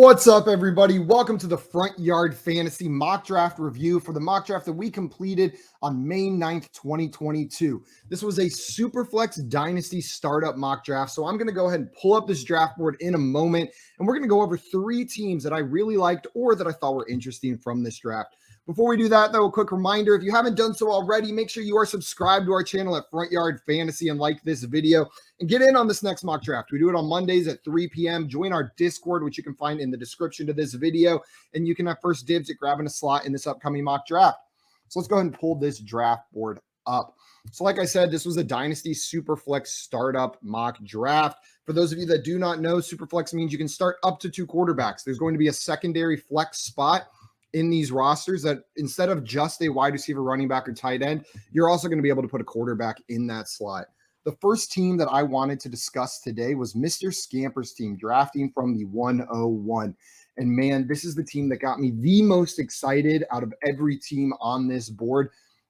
What's up, everybody? Welcome to the Front Yard Fantasy mock draft review for the mock draft that we completed on May 9th, 2022. This was a Superflex Dynasty startup mock draft, so I'm going to go ahead and pull up this draft board in a moment, and we're going to go over three teams that I really liked or that I thought were interesting from this draft. Before we do that, though, a quick reminder, if you haven't done so already, make sure you are subscribed to our channel at Front Yard Fantasy and like this video and get in on this next mock draft. We do it on Mondays at 3 p.m. Join our Discord, which you can find in the description to this video, and you can have first dibs at grabbing a slot in this upcoming mock draft. So let's go ahead and pull this draft board up. So like I said, this was a Dynasty Superflex startup mock draft. For those of you that do not know, Superflex means you can start up to two quarterbacks. There's going to be a secondary flex spot in these rosters that instead of just a wide receiver, running back, or tight end, you're also going to be able to put a quarterback in that slot. The first team that I wanted to discuss today was Mr. Scamper's team, drafting from the 101. And man, this is the team that got me the most excited out of every team on this board.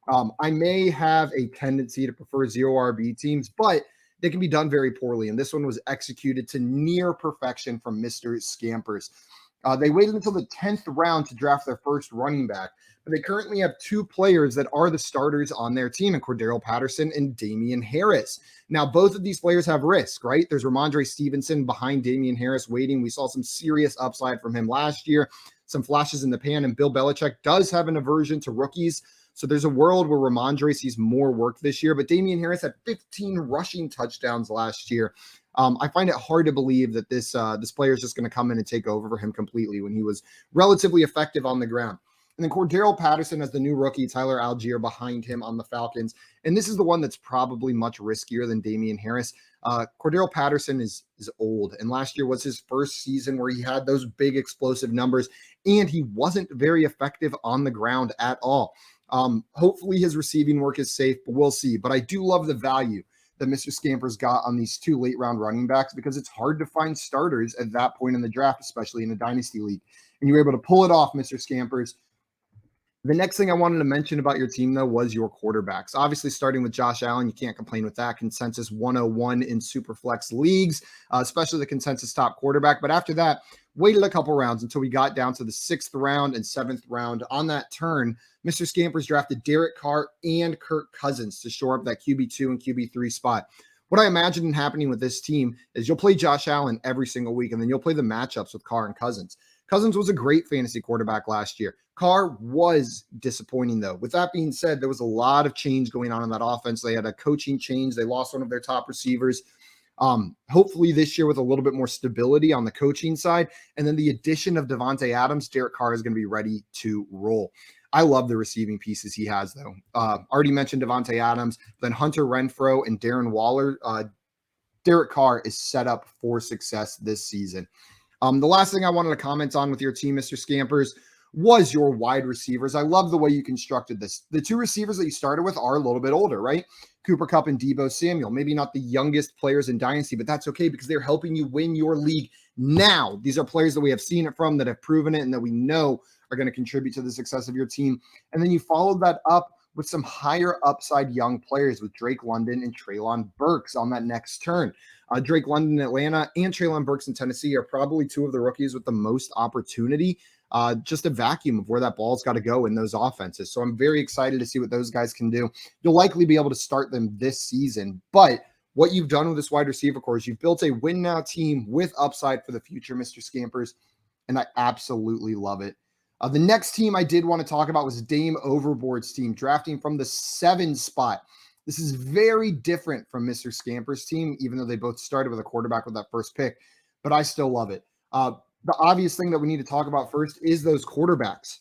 I may have a tendency to prefer zero RB teams, but they can be done very poorly. And this one was executed to near perfection from Mr. Scamper's. They waited until the 10th round to draft their first running back, but they currently have two players that are the starters on their team, and Cordero Patterson and Damian Harris. Now, both of these players have risk, right? There's Ramondre Stevenson behind Damian Harris waiting. We saw some serious upside from him last year, some flashes in the pan, and Bill Belichick does have an aversion to rookies. So there's a world where Ramondre sees more work this year, but Damian Harris had 15 rushing touchdowns last year. I find it hard to believe that this player is just going to come in and take over for him completely when he was relatively effective on the ground. And then Cordero Patterson has the new rookie, Tyler Algier, behind him on the Falcons. And this is the one that's probably much riskier than Damian Harris. Cordero Patterson is old, and last year was his first season where he had those big explosive numbers, and he wasn't very effective on the ground at all. Hopefully his receiving work is safe, but we'll see. But I do love the value that Mr. Scamper's got on these two late round running backs because it's hard to find starters at that point in the draft, especially in a dynasty league. And you were able to pull it off, Mr. Scamper's. The next thing I wanted to mention about your team, though, was your quarterbacks. Obviously, starting with Josh Allen, you can't complain with that. Consensus 101 in Superflex leagues, especially the consensus top quarterback. But after that, waited a couple rounds until we got down to the 6th round and 7th round. On that turn, Mr. Scamper's drafted Derek Carr and Kirk Cousins to shore up that QB2 and QB3 spot. What I imagine happening with this team is you'll play Josh Allen every single week, and then you'll play the matchups with Carr and Cousins. Cousins was a great fantasy quarterback last year. Carr was disappointing, though. With that being said, there was a lot of change going on in that offense. They had a coaching change. They lost one of their top receivers. Hopefully this year with a little bit more stability on the coaching side, and then the addition of Devontae Adams, Derek Carr is going to be ready to roll. I love the receiving pieces he has, though. Already mentioned Devontae Adams, then Hunter Renfrow and Darren Waller. Derek Carr is set up for success this season. The last thing I wanted to comment on with your team, Mr. Scampers, was your wide receivers. I love the way you constructed this. The two receivers that you started with are a little bit older, right? Cooper Kupp and Deebo Samuel. Maybe not the youngest players in Dynasty, but that's okay because they're helping you win your league now. These are players that we have seen it from, that have proven it, and that we know are going to contribute to the success of your team. And then you followed that up with some higher upside young players with Drake London and Treylon Burks on that next turn. Drake London in Atlanta and Treylon Burks in Tennessee are probably two of the rookies with the most opportunity. Just a vacuum of where that ball's got to go in those offenses. So I'm very excited to see what those guys can do. You'll likely be able to start them this season, but what you've done with this wide receiver core is you've built a win now team with upside for the future, Mr. Scampers, and I absolutely love it. The next team I did want to talk about was Dame Overboard's team, drafting from the 7 spot. This is very different from Mr. Scamper's team, even though they both started with a quarterback with that first pick, but I still love it. The obvious thing that we need to talk about first is those quarterbacks.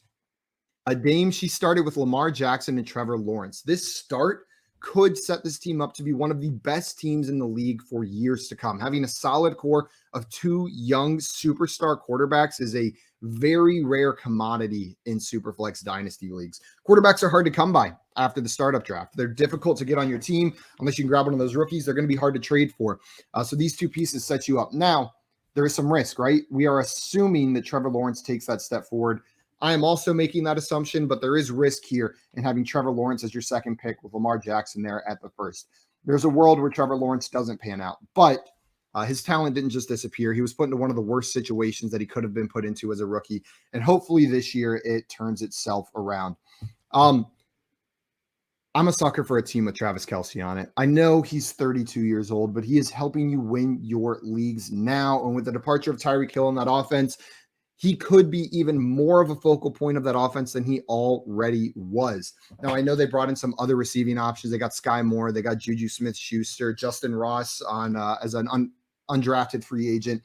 Dame, she started with Lamar Jackson and Trevor Lawrence. This start could set this team up to be one of the best teams in the league for years to come. Having a solid core of two young superstar quarterbacks is a very rare commodity in Superflex Dynasty leagues. Quarterbacks are hard to come by after the startup draft. They're difficult to get on your team unless you can grab one of those rookies. They're going to be hard to trade for. So these two pieces set you up. Now, there is some risk, right? We are assuming that Trevor Lawrence takes that step forward. I am also making that assumption, but there is risk here in having Trevor Lawrence as your second pick with Lamar Jackson there at the first. There's a world where Trevor Lawrence doesn't pan out, but His talent didn't just disappear. He was put into one of the worst situations that he could have been put into as a rookie. And hopefully this year it turns itself around. I'm a sucker for a team with Travis Kelce on it. I know he's 32 years old, but he is helping you win your leagues now. And with the departure of Tyreek Hill in that offense, he could be even more of a focal point of that offense than he already was. Now, I know they brought in some other receiving options. They got Sky Moore, they got Juju Smith-Schuster, Justin Ross on as an undrafted free agent.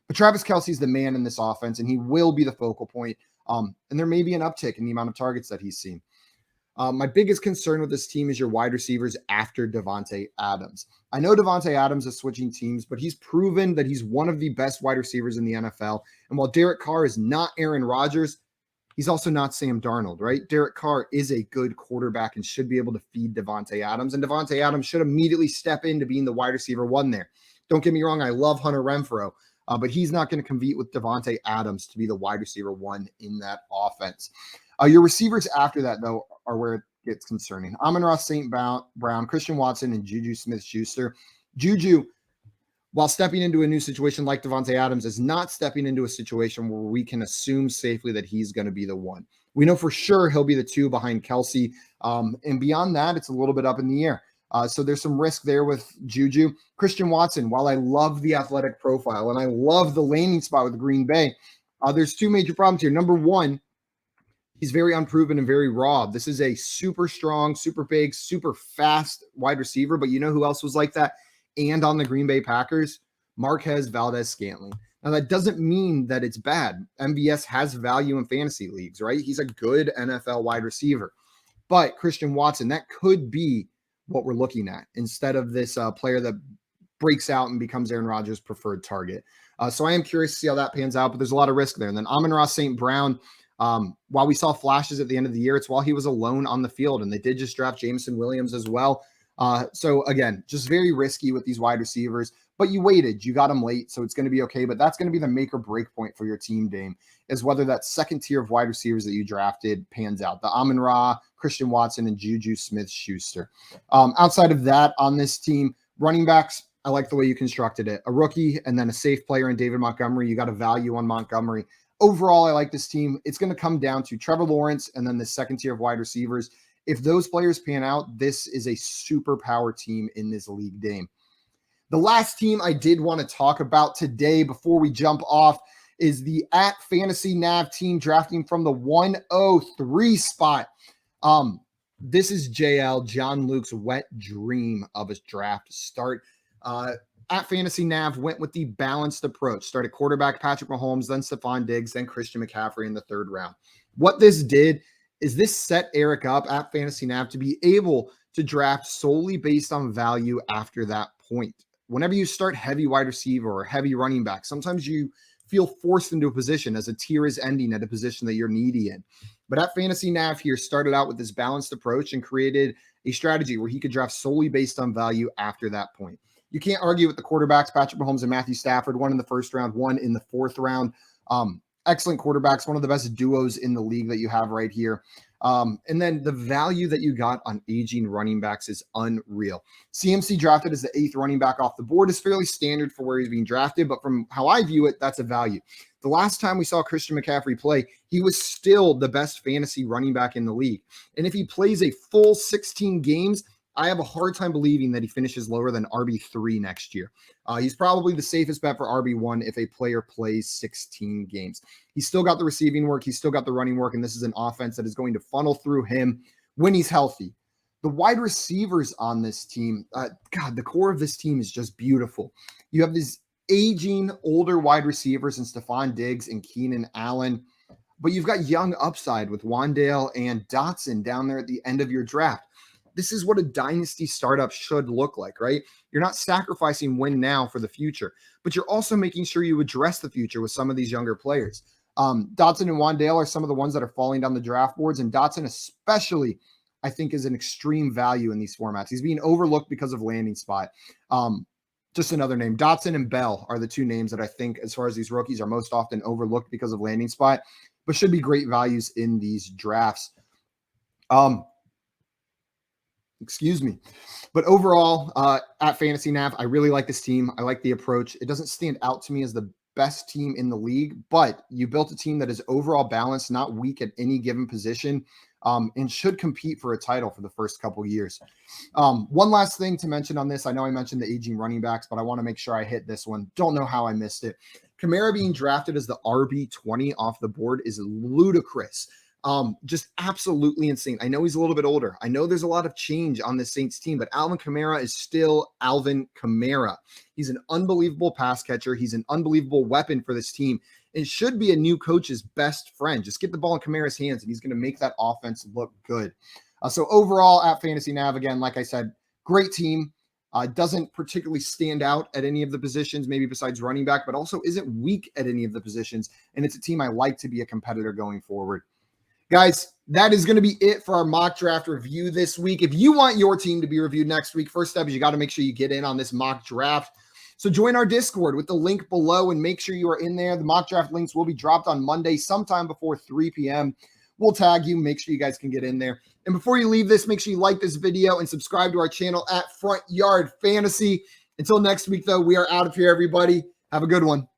But Travis Kelce's the man in this offense, and he will be the focal point. And there may be an uptick in the amount of targets that he's seen. My biggest concern with this team is your wide receivers after Davante Adams. I know Davante Adams is switching teams, but he's proven that he's one of the best wide receivers in the NFL. And while Derek Carr is not Aaron Rodgers, he's also not Sam Darnold, right? Derek Carr is a good quarterback and should be able to feed Davante Adams. And Davante Adams should immediately step into being the wide receiver one there. Don't get me wrong, I love Hunter Renfrow, but he's not going to compete with Davante Adams to be the wide receiver one in that offense. Your receivers after that, though, are where it gets concerning. Amon-Ra St. Brown, Christian Watson, and Juju Smith-Schuster. Juju, while stepping into a new situation like Davante Adams, is not stepping into a situation where we can assume safely that he's going to be the one. We know for sure he'll be the two behind Kelce. And beyond that, it's a little bit up in the air. So there's some risk there with Juju. Christian Watson, while I love the athletic profile and I love the landing spot with Green Bay, there's two major problems here. Number one, he's very unproven and very raw. This is a super strong, super big, super fast wide receiver. But you know who else was like that? And on the Green Bay Packers, Marquez Valdez-Scantling. Now, that doesn't mean that it's bad. MVS has value in fantasy leagues, right? He's a good NFL wide receiver. But Christian Watson, that could be what we're looking at instead of this player that breaks out and becomes Aaron Rodgers' preferred target. So I am curious to see how that pans out, but there's a lot of risk there. And then Amon-Ra St. Brown, while we saw flashes at the end of the year, it's while he was alone on the field, and they did just draft Jameson Williams as well. So again, just very risky with these wide receivers, but you waited, you got them late, so it's going to be okay. But that's going to be the make or break point for your team, Dame, is whether that second tier of wide receivers that you drafted pans out. The Amon-Ra, Christian Watson, and Juju Smith-Schuster. Outside of that, on this team, running backs, I like the way you constructed it. A rookie and then a safe player in David Montgomery. You got a value on Montgomery. Overall, I like this team. It's going to come down to Trevor Lawrence and then the second tier of wide receivers. If those players pan out, this is a superpower team in this league, Dame. The last team I did want to talk about today before we jump off is the @FantasyNav team drafting from the 103 spot. This is JL, John Luke's wet dream of a draft start. @FantasyNav went with the balanced approach. Started quarterback Patrick Mahomes, then Stephon Diggs, then Christian McCaffrey in the third round. What this did is this set Eric up @FantasyNav to be able to draft solely based on value after that point. Whenever you start heavy wide receiver or heavy running back, sometimes you feel forced into a position as a tier is ending at a position that you're needy in. But @FantasyNav here started out with this balanced approach and created a strategy where he could draft solely based on value after that point. You can't argue with the quarterbacks, Patrick Mahomes and Matthew Stafford, one in the first round, one in the fourth round. Excellent quarterbacks, one of the best duos in the league that you have right here. And then the value that you got on aging running backs is unreal. CMC drafted as the 8th running back off the board is fairly standard for where he's being drafted, but from how I view it, that's a value. The last time we saw Christian McCaffrey play, he was still the best fantasy running back in the league. And if he plays a full 16 games, I have a hard time believing that he finishes lower than RB3 next year. He's probably the safest bet for RB1 if a player plays 16 games. He's still got the receiving work. He's still got the running work. And this is an offense that is going to funnel through him when he's healthy. The wide receivers on this team, God, the core of this team is just beautiful. You have these aging, older wide receivers in Stephon Diggs and Keenan Allen. But you've got young upside with Wandale and Dotson down there at the end of your draft. This is what a dynasty startup should look like, right? You're not sacrificing win now for the future, but you're also making sure you address the future with some of these younger players. Dotson and Wandale are some of the ones that are falling down the draft boards, and Dotson especially, I think, is an extreme value in these formats. He's being overlooked because of landing spot. Just another name. Dotson and Bell are the two names that I think, as far as these rookies, are most often overlooked because of landing spot, but should be great values in these drafts. Excuse me. But overall, at Fantasy Nav, I really like this team. I like the approach. It doesn't stand out to me as the best team in the league, but you built a team that is overall balanced, not weak at any given position, and should compete for a title for the first couple years. One last thing to mention on this. I know I mentioned the aging running backs, but I want to make sure I hit this one. Don't know how I missed it. Kamara being drafted as the RB20 off the board is ludicrous. Just absolutely insane. I know he's a little bit older. I know there's a lot of change on the Saints team, but Alvin Kamara is still Alvin Kamara. He's an unbelievable pass catcher. He's an unbelievable weapon for this team. It should be a new coach's best friend. Just get the ball in Kamara's hands, and he's going to make that offense look good. So overall, at Fantasy Nav, again, like I said, great team. Doesn't particularly stand out at any of the positions, maybe besides running back, but also isn't weak at any of the positions. And it's a team I like to be a competitor going forward. Guys, that is going to be it for our mock draft review this week. If you want your team to be reviewed next week, first step is you got to make sure you get in on this mock draft. So join our Discord with the link below and make sure you are in there. The mock draft links will be dropped on Monday sometime before 3 p.m. We'll tag you. Make sure you guys can get in there. And before you leave this, make sure you like this video and subscribe to our channel at Front Yard Fantasy. Until next week, though, we are out of here, everybody. Have a good one.